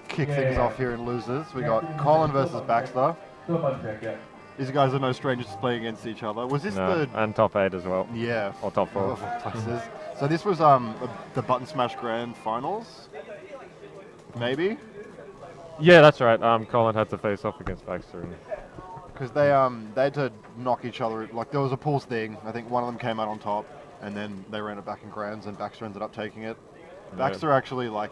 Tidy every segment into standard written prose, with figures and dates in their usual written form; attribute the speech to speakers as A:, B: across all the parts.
A: Kick things off here in losers. We got Colin versus Baxter. These guys are no strangers to playing against each other. Was this the...
B: And top 8 as well.
A: Yeah.
B: Or top 4.
A: Places. So this was the Button Smash Grand Finals? Maybe?
B: Yeah, that's right. Colin had to face off against Baxter.
A: Because they had to knock each other. Like, there was a pools thing. I think one of them came out on top, and then they ran it back in grands, and Baxter ended up taking it. Baxter actually, like,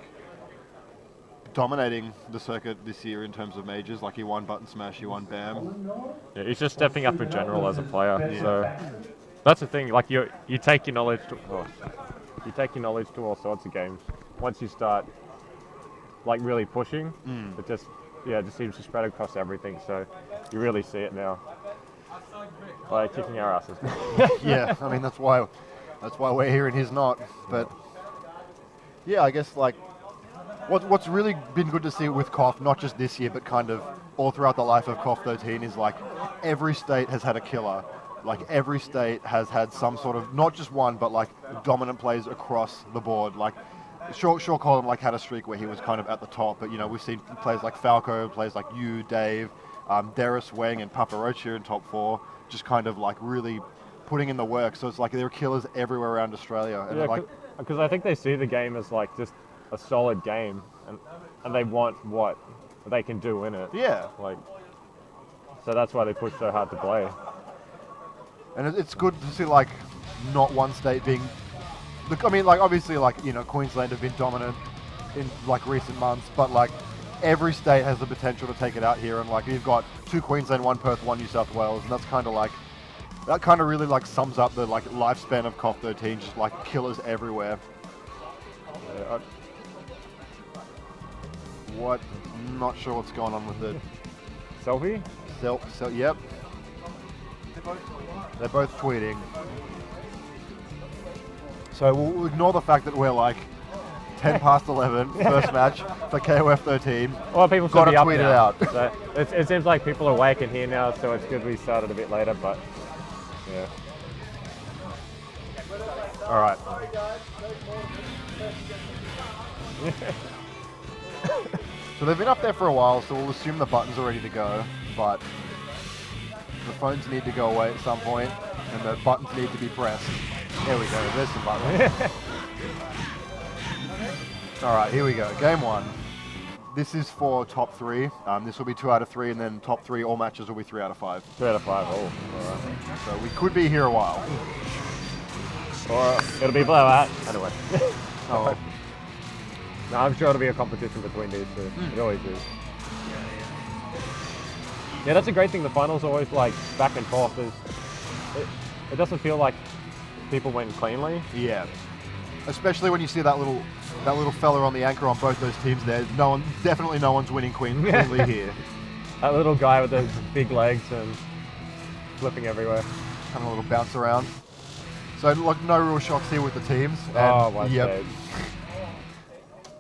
A: dominating the circuit this year in terms of majors. Like, he won Button Smash, he won BAM.
B: Yeah, he's just stepping up in general as a player. Yeah. So that's the thing. Like, you take your knowledge to all sorts of games. Once you start like really pushing, it just seems to spread across everything. So you really see it now by kicking our asses.
A: Yeah, I mean that's why we're here and he's not. But yeah, I guess like what's really been good to see with KOF, not just this year, but kind of all throughout the life of KOF13, is like every state has had a killer. Like every state has had some sort of, not just one, but like dominant plays across the board. Like sure Colin like had a streak where he was kind of at the top, but you know, we've seen players like Falco, players like you, Dave, Darius Wang and Papa Roach here in top 4, just kind of like really putting in the work. So it's like there are killers everywhere around Australia. And
B: yeah,
A: like,
B: because I think they see the game as like just a solid game, and they want what they can do in it.
A: Yeah.
B: Like, so that's why they push so hard to play.
A: And it's good to see like not one state being. I mean, like obviously, like you know, Queensland have been dominant in like recent months, but like every state has the potential to take it out here. And like you've got 2 Queensland, 1 Perth, 1 New South Wales, and that's kind of like that kind of really like sums up the like lifespan of KOF13, just like killers everywhere.
B: Yeah,
A: Not sure what's going on with it.
B: Selfie?
A: Yep. They're both tweeting. So we'll ignore the fact that we're like 10 past 11, first match for KOF13.
B: Well, people should
A: Gotta
B: be up
A: tweet
B: now.
A: it out.
B: So it seems like people are awake in here now, so it's good we started a bit later, but yeah.
A: All right. So they've been up there for a while, so we'll assume the buttons are ready to go, but the phones need to go away at some point, and the buttons need to be pressed. There we go, there's some buttons. All right, here we go, game 1. This is for top 3. This will be 2 out of 3, and then top 3, all matches will be 3 out of 5.
B: 3 out of 5, all right.
A: So we could be here a while.
B: Or it'll be blowout. Anyway.
A: Oh.
B: No, I'm sure it'll be a competition between these two. It always is. Yeah, that's a great thing. The finals are always like back and forth. It doesn't feel like people win cleanly.
A: Yeah. Especially when you see that little fella on the anchor on both those teams there. Definitely no one's winning cleanly here.
B: That little guy with those big legs and flipping everywhere.
A: Having a little bounce around. So like no real shocks here with the teams. And,
B: wide stage.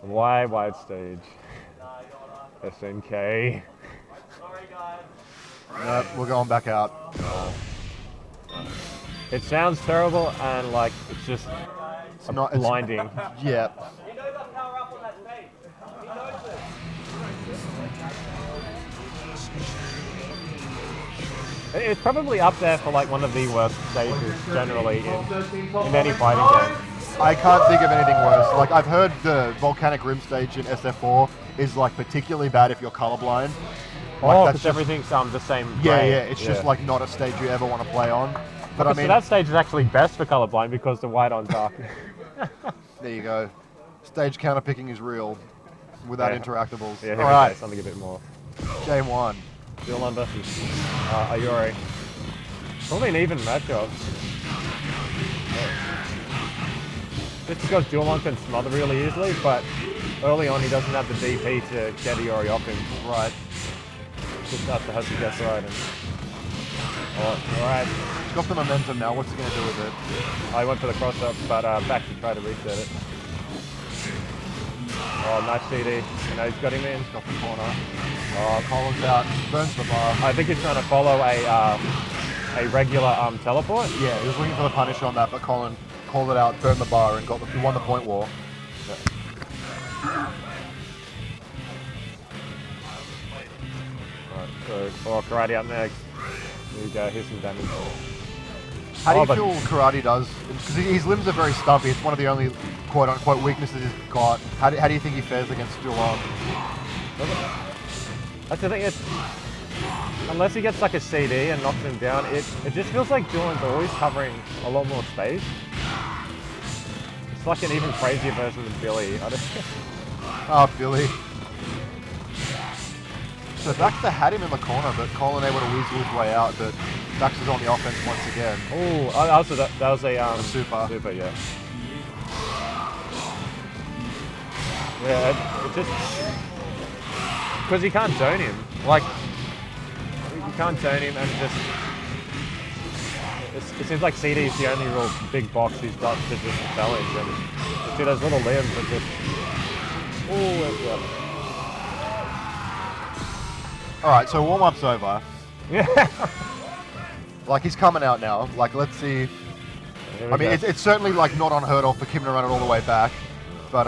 B: Wide stage. SNK.
A: Nope, we're going back out.
B: It sounds terrible and like it's just blinding.
A: Yeah.
B: It's probably up there for like one of the worst stages generally in any fighting game.
A: I can't think of anything worse. Like I've heard the Volcanic Rim stage in SF4 is like particularly bad if you're colorblind.
B: Like, because everything's the same.
A: Yeah, it's just like not a stage you ever want to play on. But I mean,
B: so that stage is actually best for colorblind because the white on dark.
A: There you go. Stage counterpicking is real without interactables.
B: Yeah,
A: all right.
B: Something a bit more.
A: Game 1.
B: Dylan versus Ayori. Probably an even matchup. Just because Dylan can smother really easily, but early on he doesn't have the DP to get Ayori off him.
A: Right.
B: Just has to guess right. Alright.
A: He's got the momentum now. What's he going to do with it?
B: I went for the cross-up, but back to try to reset it. Oh, nice CD. You know, he's got him in.
A: He's got the corner. Oh, Colin's out. Burns the bar.
B: I think he's trying to follow a regular teleport.
A: Yeah, he was looking for the punish on that, but Colin called it out, burned the bar, and won the point war.
B: So, karate up next. There you go, here's some damage.
A: How do you feel karate does? Because his limbs are very stumpy. It's one of the only quote-unquote weaknesses he's got. How do you think he fares against Dulon?
B: That's the thing, unless he gets like a CD and knocks him down, it just feels like Dulon's always covering a lot more space. It's like an even crazier version of Billy.
A: Oh, Billy. So Baxter had him in the corner, but Colin able to weasel his way out, but Baxter's on the offense once again.
B: Oh, that was a
A: super.
B: Super, yeah. Yeah, it just... Because you can't zone him. Like, you can't zone him and just... It seems like CD is the only real big box he's got to just challenge. And you see those little limbs that just... Oh,
A: Alright, so warm-up's over.
B: yeah.
A: Like, he's coming out now. Like, let's see. I mean, it's certainly, like, not unheard of for Kim to run it all the way back. But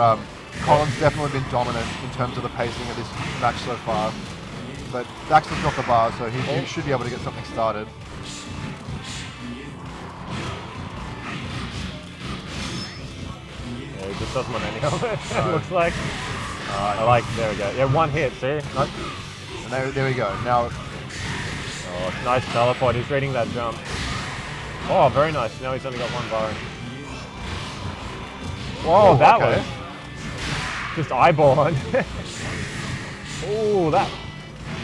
A: Colin's definitely been dominant in terms of the pacing of this match so far. But Baxter's got the bar, so he should be able to get something started.
B: Yeah, he just doesn't want any of it, it looks like. Alright. There we go. Yeah, one hit, see? Nice.
A: And there we go. Now,
B: nice teleport. He's reading that jump. Oh, very nice. Now he's only got one bar. Whoa, that was just eyeballing. Oh,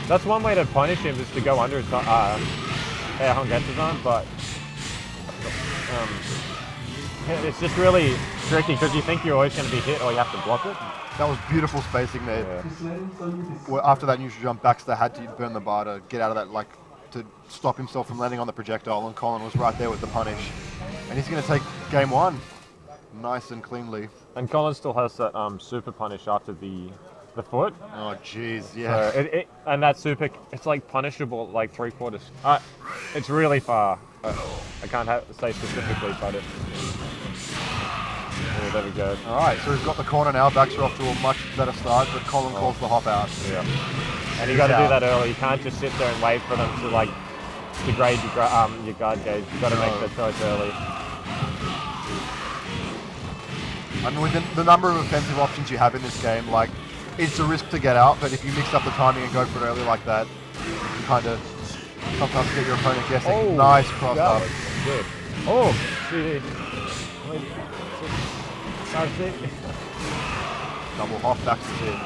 B: that's one way to punish him, is to go under his air Hongetsu, but it's just really tricky because you think you're always going to be hit or you have to block it.
A: that was beautiful spacing there.
B: Yeah.
A: Well, after that neutral jump, Baxter had to burn the bar to get out of that, like, to stop himself from landing on the projectile, and Colin was right there with the punish. And he's going to take game one nice and cleanly.
B: And Colin still has that super punish after the foot.
A: Oh, jeez, yeah.
B: So and that super, it's like punishable like 3/4. It's really far. I can't say specifically, but it. Oh, there we go.
A: All right, so we've got the corner now. Baxter off to a much better start, but Colin calls the hop out.
B: Yeah. And you got to do that early. You can't just sit there and wait for them to like degrade your guard gauge. You got to make that choice early.
A: I mean, with the number of offensive options you have in this game, like, it's a risk to get out, but if you mix up the timing and go for it early like that, you can kind of sometimes get your opponent guessing.
B: Oh,
A: nice cross up.
B: Good. Oh, CD.
A: Double hop, Baxter's in.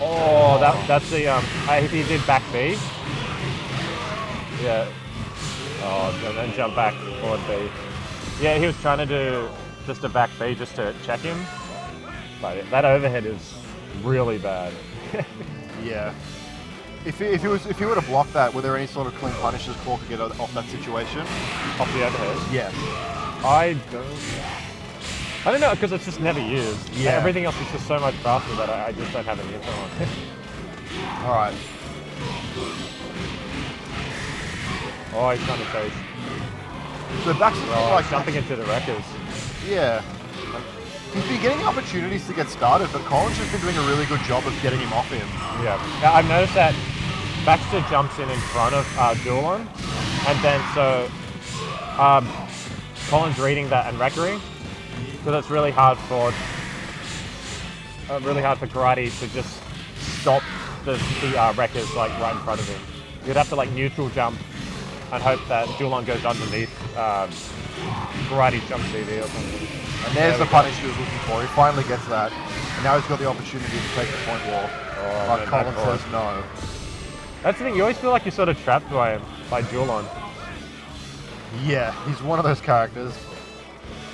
B: Oh, that's the he did back B. Yeah. Oh, and then jump back forward B. Yeah, he was trying to do just a back B just to check him, but that overhead is really bad.
A: Yeah. If he were to block that, were there any sort of clean punishes Paul could get off that situation?
B: Off the overhead?
A: Yeah.
B: I don't know, because it's just never used.
A: Yeah.
B: Everything else is just so much faster that I just don't have any info on it.
A: All right.
B: Oh, he's trying to chase.
A: So Baxter's like
B: jumping into the wreckers.
A: Yeah. He's been getting opportunities to get started, but Colin's just been doing a really good job of getting him off him.
B: Yeah. Now, I've noticed that Baxter jumps in front of Dulon, and then so Colin's reading that and wreckering, so that's really hard for karate to just stop the wreckers like right in front of him. You'd have to like neutral jump and hope that Dulon goes underneath karate jump CD or something.
A: And there's the punish he was looking for. He finally gets that. And now he's got the opportunity to take the point wall. But Colin says no.
B: That's the thing, you always feel like you're sort of trapped by Dulon.
A: Yeah, he's one of those characters.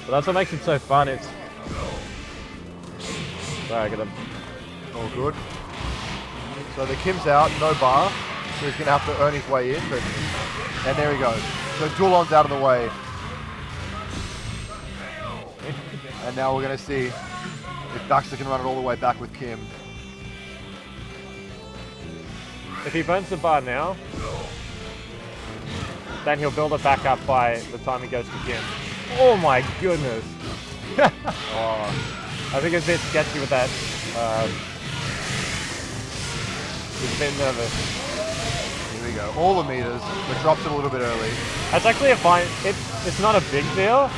B: But that's what makes it so fun. It's... Sorry, I gotta...
A: All good. So the Kim's out, no bar. So he's going to have to earn his way in. And there he goes. So Dulon's out of the way. And now we're going to see if Baxter can run it all the way back with Kim.
B: If he burns the bar now, then he'll build it back up by the time he goes to Kim. Oh my goodness! I think it's a bit sketchy with that. He's a bit nervous.
A: Here Here we go. All the meters, but drops it a little bit early.
B: That's actually a fine. It's not a big deal.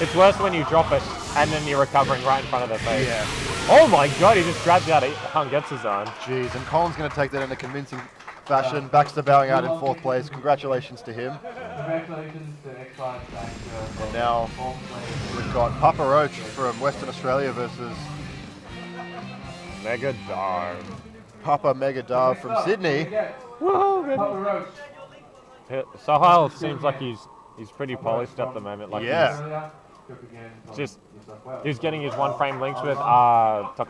B: It's worse when you drop it and then you're recovering right in front of their face.
A: Yeah.
B: Oh my god, he just grabs out of gets his own.
A: Jeez, and Colin's going to take that in a convincing fashion. Baxter bowing out in 4th place. Congratulations to him.
C: Congratulations to X5 Baxter.
A: And now we've got Papa Roach from Western Australia versus
B: Mega Darb.
A: Papa Mega Darb from Sydney.
B: Woohoo!
C: Papa Roach.
B: Sahal seems like he's pretty polished at the moment. Like
A: Yeah.
B: he's getting his 1 frame links with Takumi.